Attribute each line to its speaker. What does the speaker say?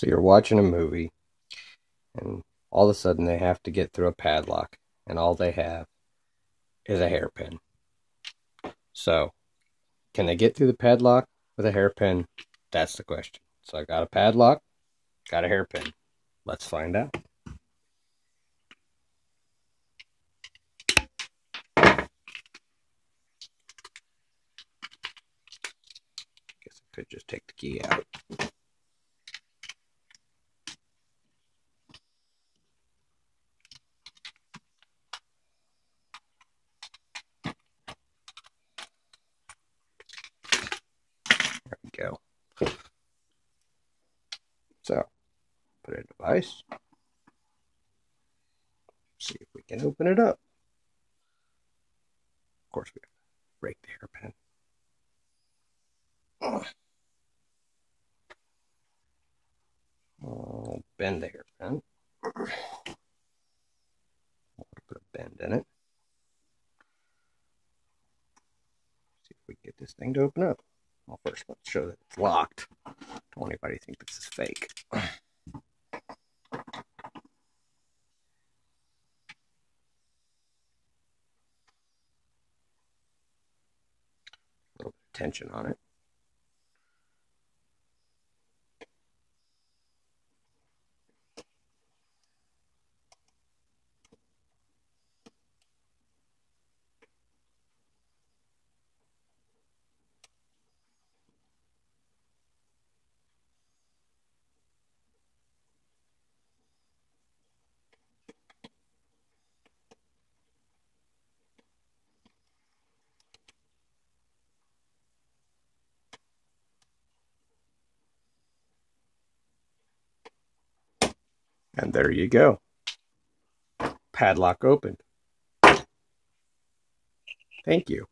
Speaker 1: So you're watching a movie, and all of a sudden they have to get through a padlock, and all they have is a hairpin. So, can they get through the padlock with a hairpin? That's the question. So I got a padlock, got a hairpin. Let's find out. Guess I could just take the key out. There we go. So, put in a device. See if we can open it up. Of course, we have to break the hairpin. I'll bend the hairpin. I'll put a bend in it. See if we can get this thing to open up. Well, first, let's show that it's locked. Don't want anybody to think this is fake. A little bit of tension on it. And there you go. Padlock opened. Thank you.